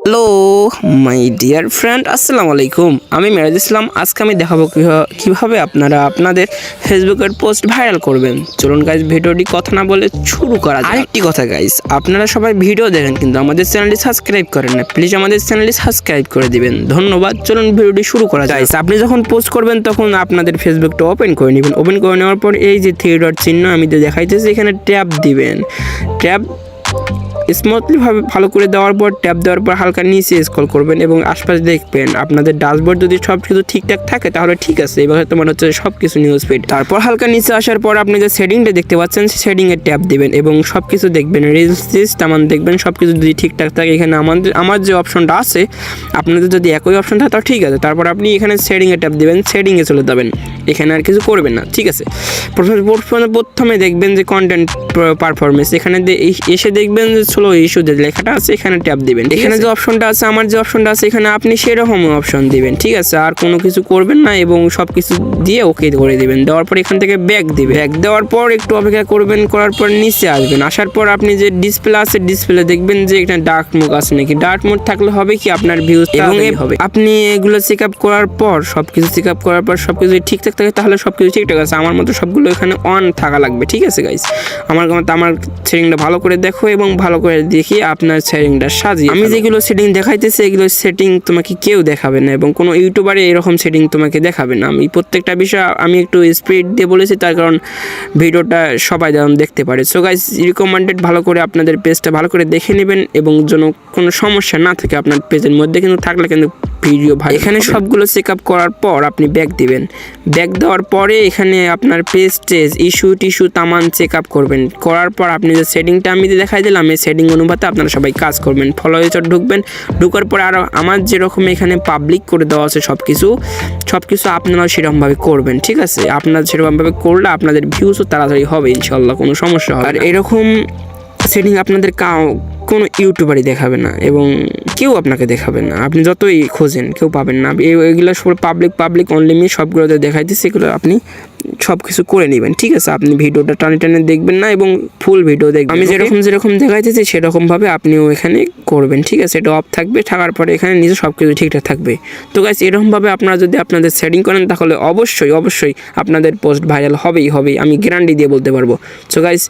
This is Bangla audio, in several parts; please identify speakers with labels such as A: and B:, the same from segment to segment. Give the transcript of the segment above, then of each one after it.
A: হ্যালো মাই ডিয়ার ফ্রেন্ড, আসসালামু আলাইকুম। আমি মেরাজ ইসলাম। আজকে আমি দেখাবো কীভাবে আপনারা আপনাদের ফেসবুকের পোস্ট ভাইরাল করবেন। চলুন গাইজ, ভিডিওটি কথা না বলে শুরু করা যাক। আরেকটি কথা গাইজ, আপনারা সবাই ভিডিও দেখেন কিন্তু আমাদের চ্যানেলটি সাবস্ক্রাইব করেন না, প্লিজ আমাদের চ্যানেলটি সাবস্ক্রাইব করে দিবেন, ধন্যবাদ। চলুন ভিডিওটি শুরু করা যায়। আপনি যখন পোস্ট করবেন তখন আপনাদের ফেসবুকটা ওপেন করে নেবেন। ওপেন করে নেওয়ার পর এই যে থ্রি ডট চিহ্ন আমি দেখাইতেছি, এখানে ট্যাপ দিবেন। ট্যাপ স্মুথলি ভাবে ভালো করে দেওয়ার পর ট্যাপ দেওয়ার পর হালকা নিচে স্ক্রল করবেন এবং আশপাশে দেখবেন আপনাদের ড্যাশবোর্ড যদি সব কিছু ঠিকঠাক থাকে তাহলে ঠিক আছে, এবার হয়তো মনে হচ্ছে সব কিছু নিউজ ফিড। তারপর হালকা নিচে আসার পর আপনি যে সেটিংটা দেখতে পাচ্ছেন সেই সেটিংয়ে ট্যাপ দিবেন এবং সব কিছু দেখবেন, রিলস তেমন দেখবেন সব কিছু যদি ঠিকঠাক থাকে। এখানে আমার যে অপশনটা আছে, আপনাদের যদি একই অপশন থাকে তাও ঠিক আছে। তারপর আপনি এখানে সেটিংয়ে ট্যাপ দিবেন, সেটিংয়ে চলে যাবেন, এখানে আর কিছু করবেন না, ঠিক আছে। প্রথমে দেখবেন যে কন্টেন্ট পারফরমেন্স, এখানে এসে দেখবেন যে স্লো ইস্যু যে লেখাটা আছে এখানে ট্যাপ দিবেন। এখানে যে অপশনটা আছে, আমার যে অপশনটা আছে, এখানে আপনি সেরকম অপশন দিবেন, ঠিক আছে। আর কোনো কিছু করবেন না এবং সব কিছু দিয়ে ওকে করে দিবেন। দেওয়ার পর এখান থেকে ব্যাক দিবেন। ব্যাক দেওয়ার পর একটু অপেক্ষা করবেন, করার পর নিচে আসবেন। আসার পর আপনি যে ডিসপ্লে আছে, ডিসপ্লে দেখবেন যে এখানে ডার্ক মোড আছে নাকি। ডার্ক মোড থাকলে হবে কি আপনার ভিউজ এবং হবে। আপনি এগুলো চেক আপ করার পর সবকিছু চেক আপ করার পর সবকিছু ঠিকঠাক থাকে তাহলে সবকিছু ঠিকঠাক আছে। আমার মতো সবগুলো এখানে অন থাকা লাগবে, ঠিক আছে গাইস। আমার সেটিংটা ভালো করে দেখো এবং ভালো করে দেখি আপনার সেটিংটা সাজিয়ে। আমি যেগুলো সেটিং দেখাইতেছি এগুলো সেটিং তোমাকে কেউ দেখাবে না এবং কোনো ইউটিউবারে এরকম সেটিং তোমাকে দেখাবে না। আমি প্রত্যেকটা বিষয় আমি একটু স্পিড দিয়ে বলেছি, তার কারণ ভিডিওটা সবাই যেন দেখতে পারে। সো গাইস, রিকমেন্ডেড ভালো করে আপনাদের পেজটা ভালো করে দেখে নেবেন এবং যেন কোনো সমস্যা না থাকে আপনার পেজের মধ্যে, কিন্তু থাকলে কিন্তু ভিডিও ভাই। এখানে সবগুলো চেক আপ করার পর আপনি ব্যাক দিবেন। ব্যাক দেওয়ার পরে এখানে আপনার পেজ টেজ ইস্যু টিস্যু তামান চেক আপ করবেন। করার পর আপনি যে সেটিংটা আমি দেখাই দিলাম এই সেটিং অনুপাতে আপনারা সবাই কাজ করবেন। ফলোয়ার ঢুকবেন, ঢুকার পরে আরও আমার যেরকম এখানে পাবলিক করে দেওয়া আছে সব কিছু আপনারাও সেরকমভাবে করবেন, ঠিক আছে। আপনারা সেরকমভাবে করলে আপনাদের ভিউজও তাড়াতাড়ি হবে ইনশাল্লাহ, কোনো সমস্যা হবে। আর এরকম সেটিং আপনাদের কোনো ইউটিউবারই দেখাবে না এবং কেউ আপনাকে দেখাবে না। আপনি যতই খোঁজেন কেউ পাবেন না। এগুলো সব পাবলিক অনলি মি সবগুলোতে দেখাইতেছে, সেগুলো আপনি সব কিছু করে নেবেন, ঠিক আছে। আপনি ভিডিওটা টানে দেখবেন না এবং ফুল ভিডিও দেখবেন। আমি যেরকম দেখাইতেছি সেরকমভাবে আপনিও এখানে করবেন, ঠিক আছে। এটা অফ থাকবে, থাকার পরে এখানে নিজে সব কিছু ঠিকঠাক থাকবে। তো গাইস, এরকমভাবে আপনারা যদি আপনাদের সেটিং করেন তাহলে অবশ্যই আপনাদের পোস্ট ভাইরাল হবেই। আমি গ্যারান্টি দিয়ে বলতে পারবো। সো গাইস,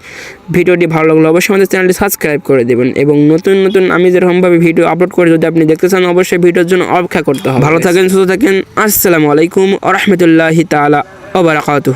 A: ভিডিওটি ভালো লাগলে অবশ্যই আমাদের চ্যানেলটি সাবস্ক্রাইব করে দেবেন এবং নতুন আমি যেরকমভাবে ভিডিও আপলোড করে যদি আপনি দেখতে চান অবশ্যই ভিডিওর জন্য অপেক্ষা করতে হবে। ভালো থাকেন, সুস্থ থাকেন। আসসালামু আলাইকুম ওয়া রাহমাতুল্লাহি তাআলা ওয়া বারাকাতুহু।